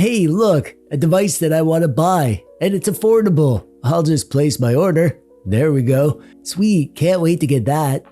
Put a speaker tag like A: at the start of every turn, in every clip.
A: Hey, look, a device that I want to buy, and it's affordable. I'll just place my order. There we go. Sweet, can't wait to get that.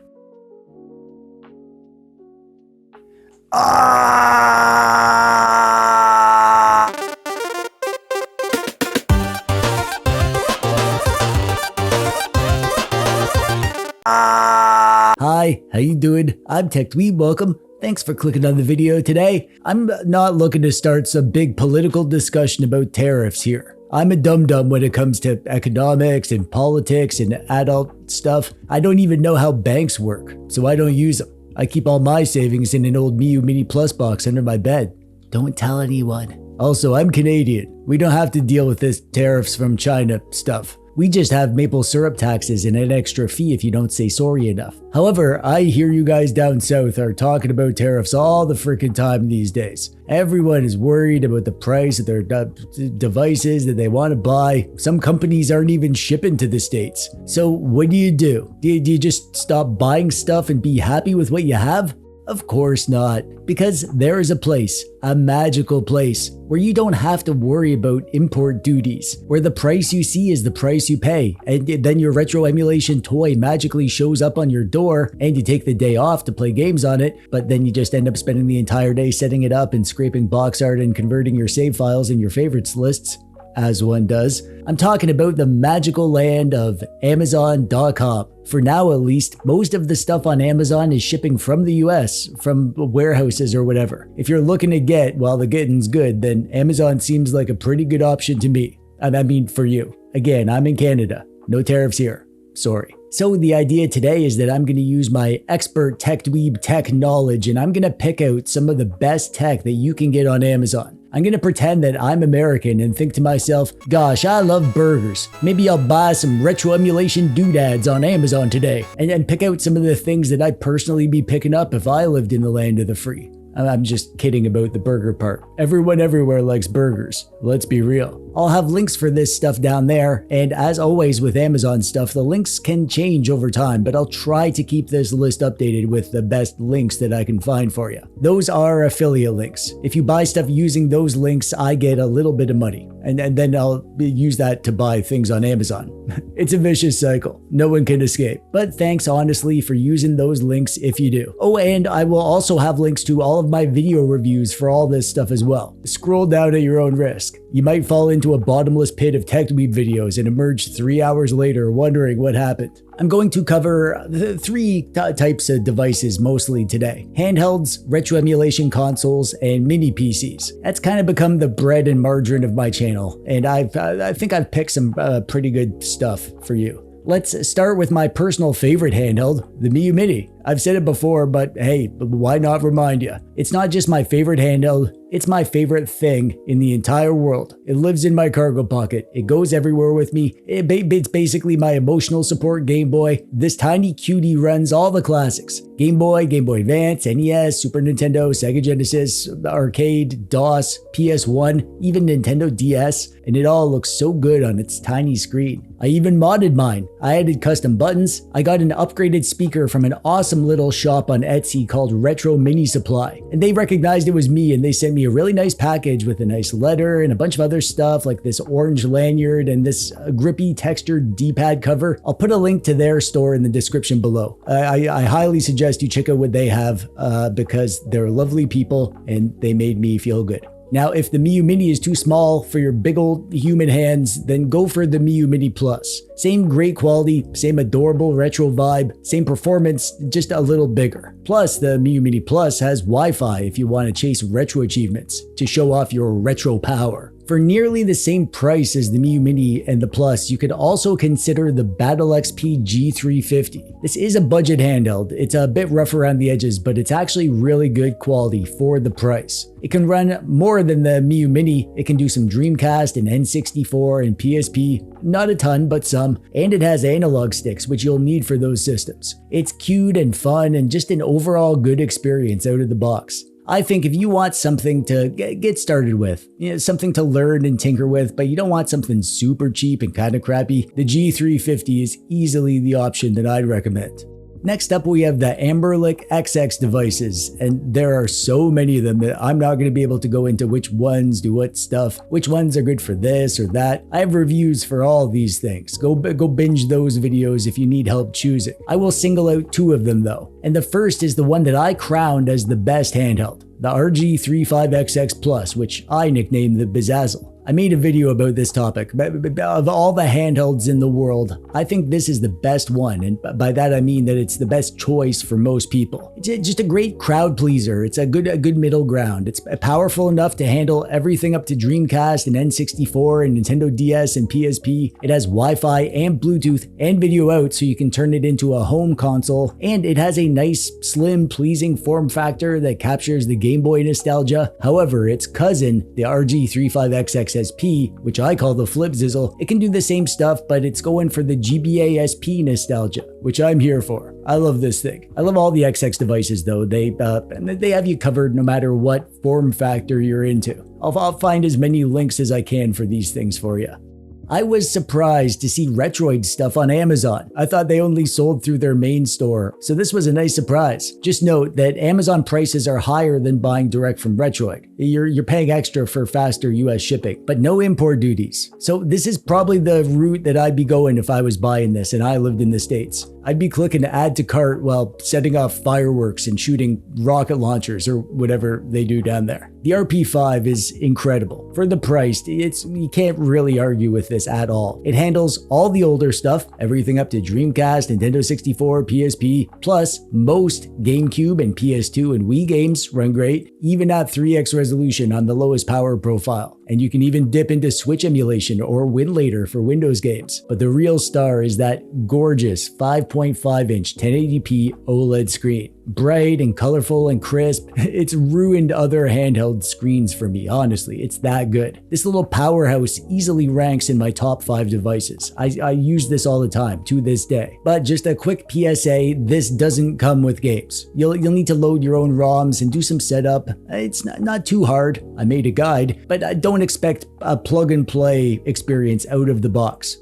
A: Hi, how you doing? I'm TechDweeb, welcome. Thanks for clicking on the video today. I'm not looking to start some big political discussion about tariffs here. I'm a dum-dum when it comes to economics and politics and adult stuff. I don't even know how banks work, so I don't use them. I keep all my savings in an old Miyoo Mini Plus box under my bed. Don't tell anyone. Also, I'm Canadian. We don't have to deal with this tariffs from China stuff. We just have maple syrup taxes and an extra fee if you don't say sorry enough. However, I hear you guys down south are talking about tariffs all the freaking time these days. Everyone is worried about the price of their devices that they want to buy. Some companies aren't even shipping to the States. So what do? Do you just stop buying stuff and be happy with what you have? Of course not, because there is a place, a magical place, where you don't have to worry about import duties, where the price you see is the price you pay, and then your retro emulation toy magically shows up on your door, and you take the day off to play games on it, but then you just end up spending the entire day setting it up and scraping box art and converting your save files in your favorites lists, as one does. I'm talking about the magical land of Amazon.com. For now, at least, most of the stuff on Amazon is shipping from the US, from warehouses or whatever. If you're looking to get while the getting's good, then Amazon seems like a pretty good option to me. I mean, for you. Again, I'm in Canada. No tariffs here. Sorry. So the idea today is that I'm going to use my expert TechDweeb tech knowledge and I'm going to pick out some of the best tech that you can get on Amazon. I'm going to pretend that I'm American and think to myself, gosh, I love burgers. Maybe I'll buy some retro emulation doodads on Amazon today and pick out some of the things that I'd personally be picking up if I lived in the land of the free. I'm just kidding about the burger part. Everyone everywhere likes burgers. Let's be real. I'll have links for this stuff down there, and as always with Amazon stuff, the links can change over time, but I'll try to keep this list updated with the best links that I can find for you. Those are affiliate links. If you buy stuff using those links, I get a little bit of money, and then I'll use that to buy things on Amazon. It's a vicious cycle. No one can escape. But thanks honestly for using those links if you do. Oh, and I will also have links to all of my video reviews for all this stuff as well. Scroll down at your own risk. You might fall into a bottomless pit of TechDweeb videos and emerge 3 hours later wondering what happened. I'm going to cover three types of devices mostly today. Handhelds, retro emulation consoles, and mini PCs. That's kind of become the bread and margarine of my channel, and I think I've picked some pretty good stuff for you. Let's start with my personal favorite handheld, the Miyoo Mini. I've said it before, but hey, why not remind you? It's not just my favorite handheld, it's my favorite thing in the entire world. It lives in my cargo pocket. It goes everywhere with me. It's basically my emotional support Game Boy. This tiny cutie runs all the classics. Game Boy, Game Boy Advance, NES, Super Nintendo, Sega Genesis, Arcade, DOS, PS1, even Nintendo DS, and it all looks so good on its tiny screen. I even modded mine. I added custom buttons. I got an upgraded speaker from an awesome little shop on Etsy called Retro Mini Supply, and they recognized it was me and they sent me a really nice package with a nice letter and a bunch of other stuff like this orange lanyard and this grippy textured D-pad cover. I'll put a link to their store in the description below. I highly suggest you check out what they have because they're lovely people and they made me feel good. Now, if the Miyoo Mini is too small for your big old human hands, then go for the Miyoo Mini Plus. Same great quality, same adorable retro vibe, same performance, just a little bigger. Plus, the Miyoo Mini Plus has Wi-Fi if you want to chase retro achievements to show off your retro power. For nearly the same price as the Miyoo Mini and the Plus, you could also consider the Batlexp G350. This is a budget handheld. It's a bit rough around the edges, but it's actually really good quality for the price. It can run more than the Miyoo Mini. It can do some Dreamcast and N64 and PSP. Not a ton, but some. And it has analog sticks, which you'll need for those systems. It's cute and fun and just an overall good experience out of the box. I think if you want something to get started with, something to learn and tinker with, but you don't want something super cheap and kind of crappy, the G350 is easily the option that I'd recommend. Next up, we have the Anbernic XX devices, and there are so many of them that I'm not going to be able to go into which ones do what stuff, which ones are good for this or that. I have reviews for all these things. Go binge those videos if you need help choosing. I will single out 2 of them though, and the first is the one that I crowned as the best handheld, the RG35XX Plus, which I nicknamed the Bezazzle. I made a video about this topic. Of all the handhelds in the world, I think this is the best one, and by that I mean that it's the best choice for most people. It's just a great crowd pleaser. It's a good middle ground. It's powerful enough to handle everything up to Dreamcast and N64 and Nintendo DS and PSP. It has Wi-Fi and Bluetooth and video out, so you can turn it into a home console, and it has a nice, slim, pleasing form factor that captures the Game Boy nostalgia. However, its cousin, the RG35XX SP, which I call the Flip Zizzle, it can do the same stuff, but it's going for the GBA SP nostalgia, which I'm here for. I love this thing. I love all the XX devices though. They have you covered no matter what form factor you're into. I'll find as many links as I can for these things for you. I was surprised to see Retroid stuff on Amazon. I thought they only sold through their main store, so this was a nice surprise. Just note that Amazon prices are higher than buying direct from Retroid. You're paying extra for faster US shipping, but no import duties. So this is probably the route that I'd be going if I was buying this and I lived in the States. I'd be clicking add to cart while setting off fireworks and shooting rocket launchers or whatever they do down there. The RP5 is incredible. For the price, you can't really argue with this at all. It handles all the older stuff, everything up to Dreamcast, Nintendo 64, PSP, plus most GameCube and PS2 and Wii games run great, even at 3x resolution on the lowest power profile. And you can even dip into Switch emulation or WinLater for Windows games. But the real star is that gorgeous 5.5-inch 1080p OLED screen. Bright and colorful and crisp. It's ruined other handheld screens for me, honestly. It's that good. This little powerhouse easily ranks in my top 5 devices. I use this all the time to this day. But just a quick PSA, this doesn't come with games. You'll need to load your own ROMs and do some setup. It's not too hard. I made a guide, but don't expect a plug and play experience out of the box.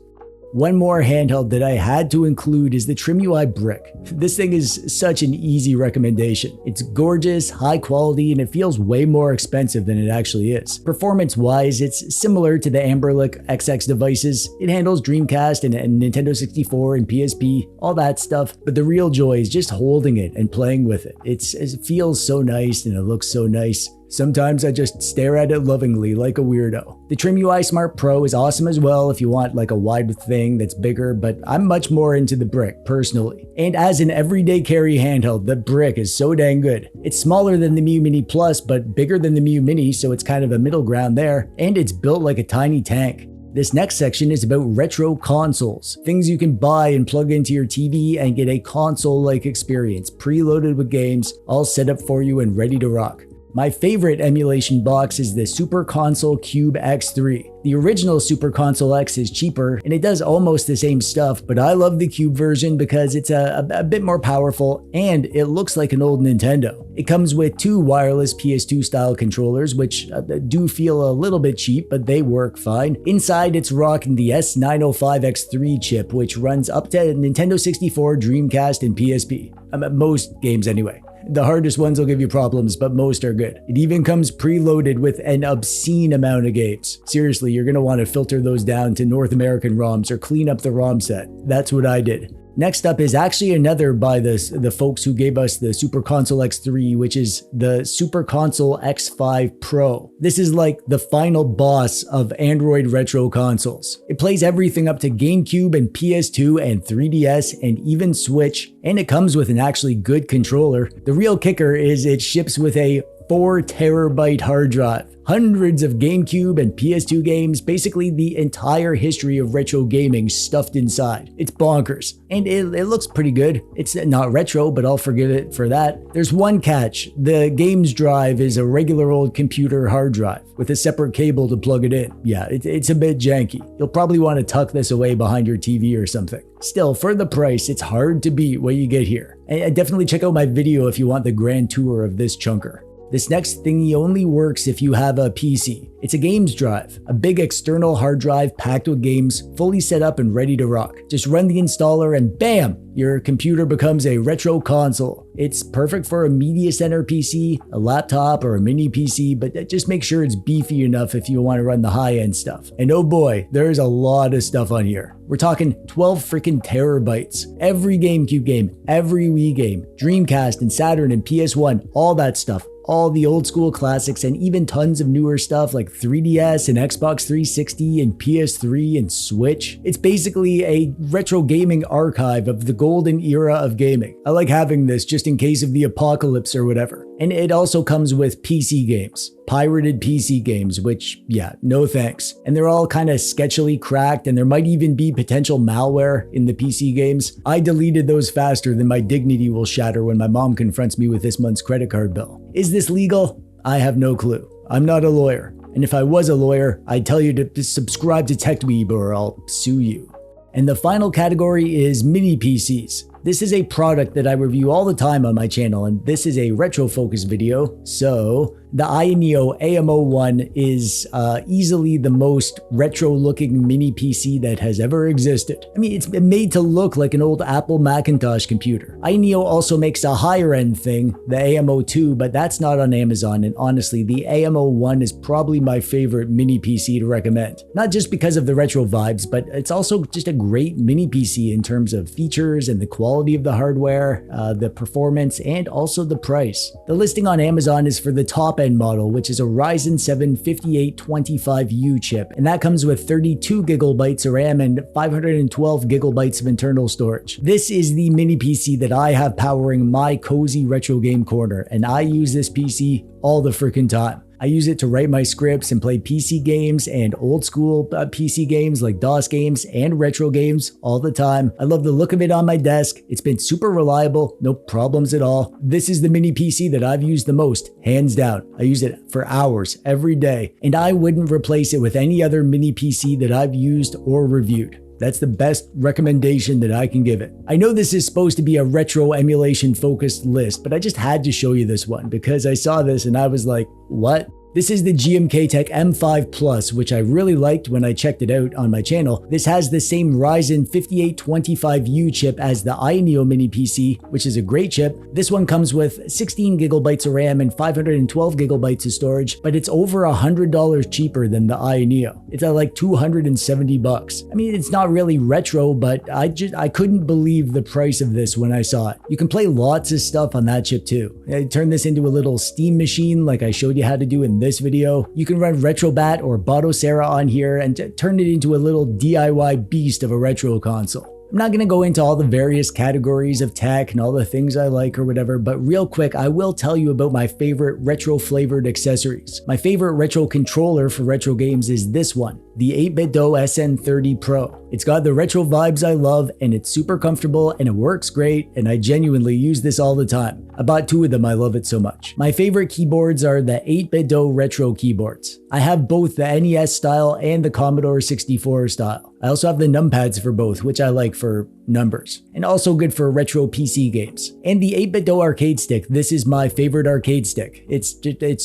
A: One more handheld that I had to include is the TrimUI Brick. This thing is such an easy recommendation. It's gorgeous, high quality, and it feels way more expensive than it actually is. Performance-wise, it's similar to the Anbernic XX devices. It handles Dreamcast and Nintendo 64 and PSP, all that stuff, but the real joy is just holding it and playing with it. It feels so nice and it looks so nice. Sometimes I just stare at it lovingly like a weirdo. The TrimUI Smart Pro is awesome as well if you want like a wide thing that's bigger, but I'm much more into the Brick personally. And as an everyday carry handheld, the Brick is so dang good. It's smaller than the Miyoo Mini Plus, but bigger than the Miyoo Mini, so it's kind of a middle ground there, and it's built like a tiny tank. This next section is about retro consoles, things you can buy and plug into your TV and get a console-like experience, preloaded with games, all set up for you and ready to rock. My favorite emulation box is the Super Console Cube X3. The original Super Console X is cheaper and it does almost the same stuff, but I love the Cube version because it's a bit more powerful and it looks like an old Nintendo. It comes with 2 wireless PS2 style controllers, which do feel a little bit cheap, but they work fine. Inside, it's rocking the S905X3 chip, which runs up to Nintendo 64, Dreamcast, and PSP. Most games anyway. The hardest ones will give you problems, but most are good. It even comes preloaded with an obscene amount of games. Seriously, you're gonna want to filter those down to North American ROMs or clean up the ROM set. That's what I did. Next up is actually another by the folks who gave us the Super Console X3, which is the Super Console X5 Pro. This is like the final boss of Android retro consoles. It plays everything up to GameCube and PS2 and 3DS and even Switch, and it comes with an actually good controller. The real kicker is it ships with a 4 terabyte hard drive. Hundreds of GameCube and PS2 games, basically the entire history of retro gaming stuffed inside. It's bonkers. And it looks pretty good. It's not retro, but I'll forgive it for that. There's one catch. The games drive is a regular old computer hard drive with a separate cable to plug it in. Yeah, it's a bit janky. You'll probably want to tuck this away behind your TV or something. Still, for the price, it's hard to beat what you get here. And definitely check out my video if you want the grand tour of this chunker. This next thingy only works if you have a PC. It's a games drive, a big external hard drive packed with games, fully set up and ready to rock. Just run the installer and bam, your computer becomes a retro console. It's perfect for a media center PC, a laptop, or a mini PC, but just make sure it's beefy enough if you want to run the high-end stuff. And oh boy, there's a lot of stuff on here. We're talking 12 freaking terabytes. Every GameCube game, every Wii game, Dreamcast and Saturn and PS1, all that stuff. All the old school classics and even tons of newer stuff like 3DS and Xbox 360 and PS3 and Switch. It's basically a retro gaming archive of the golden era of gaming. I like having this just in case of the apocalypse or whatever. And it also comes with PC games. Pirated PC games, which, yeah, no thanks. And they're all kind of sketchily cracked, and there might even be potential malware in the PC games. I deleted those faster than my dignity will shatter when my mom confronts me with this month's credit card bill. Is this legal? I have no clue. I'm not a lawyer. And if I was a lawyer, I'd tell you to subscribe to TechDweeb or I'll sue you. And the final category is mini PCs. This is a product that I review all the time on my channel, and this is a retro-focused video, so the Ayaneo AMO1 is easily the most retro-looking mini PC that has ever existed. I mean, it's been made to look like an old Apple Macintosh computer. Ayaneo also makes a higher-end thing, the AMO2, but that's not on Amazon, and honestly, the AMO1 is probably my favorite mini PC to recommend. Not just because of the retro vibes, but it's also just a great mini PC in terms of features and the quality of the hardware, the performance, and also the price. The listing on Amazon is for the top-end model, which is a Ryzen 7 5825U chip, and that comes with 32 gigabytes of RAM and 512 gigabytes of internal storage. This is the mini PC that I have powering my cozy retro game corner, and I use this PC all the freaking time. I use it to write my scripts and play PC games and old school PC games like DOS games and retro games all the time. I love the look of it on my desk. It's been super reliable, no problems at all. This is the mini PC that I've used the most, hands down. I use it for hours every day, and I wouldn't replace it with any other mini PC that I've used or reviewed. That's the best recommendation that I can give it. I know this is supposed to be a retro emulation focused list, but I just had to show you this one because I saw this and I was like, what? This is the GMKtec M5 Plus, which I really liked when I checked it out on my channel. This has the same Ryzen 5825U chip as the Ayaneo mini PC, which is a great chip. This one comes with 16 gigabytes of RAM and 512 gigabytes of storage, but it's over $100 cheaper than the Ayaneo. It's at like 270 bucks. I mean, it's not really retro, but I couldn't believe the price of this when I saw it. You can play lots of stuff on that chip too. I turned this into a little Steam machine like I showed you how to do in this video. You can run RetroBat or Batocera on here and turn it into a little DIY beast of a retro console. I'm not going to go into all the various categories of tech and all the things I like or whatever, but real quick, I will tell you about my favorite retro flavored accessories. My favorite retro controller for retro games is this one, the 8BitDo SN30 Pro. It's got the retro vibes I love, and it's super comfortable and it works great, and I genuinely use this all the time. I bought two of them, I love it so much. My favorite keyboards are the 8BitDo retro keyboards. I have both the NES style and the Commodore 64 style. I also have the numpads for both, which I like for numbers, and also good for retro PC games. And the 8BitDo arcade stick, this is my favorite arcade stick. It's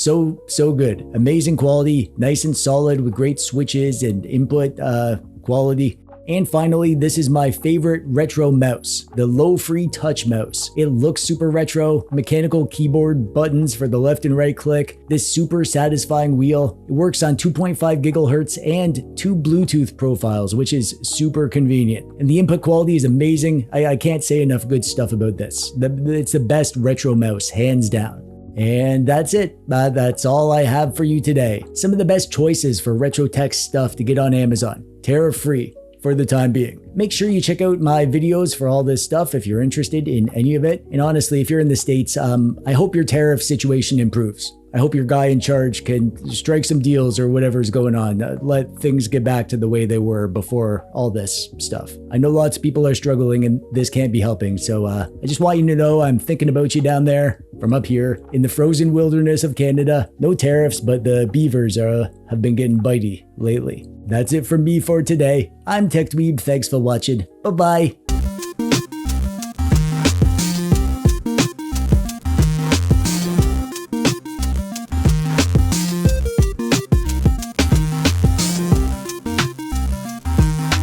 A: so good. Amazing quality, nice and solid with great switches and input quality. And finally, this is my favorite retro mouse, the Lofree touch mouse. It looks super retro, mechanical keyboard buttons for the left and right click, this super satisfying wheel. It works on 2.5 gigahertz and 2 Bluetooth profiles, which is super convenient. And the input quality is amazing. I can't say enough good stuff about this. It's the best retro mouse, hands down. And that's it. That's all I have for you today. Some of the best choices for retro tech stuff to get on Amazon, tariff-free for the time being. Make sure you check out my videos for all this stuff if you're interested in any of it. And honestly, if you're in the States, I hope your tariff situation improves. I hope your guy in charge can strike some deals or whatever's going on. Let things get back to the way they were before all this stuff. I know lots of people are struggling and this can't be helping. So I just want you to know I'm thinking about you down there from up here in the frozen wilderness of Canada. No tariffs, but the beavers have been getting bitey lately. That's it from me for today. I'm TechDweeb. Thanks for watching. Bye-bye.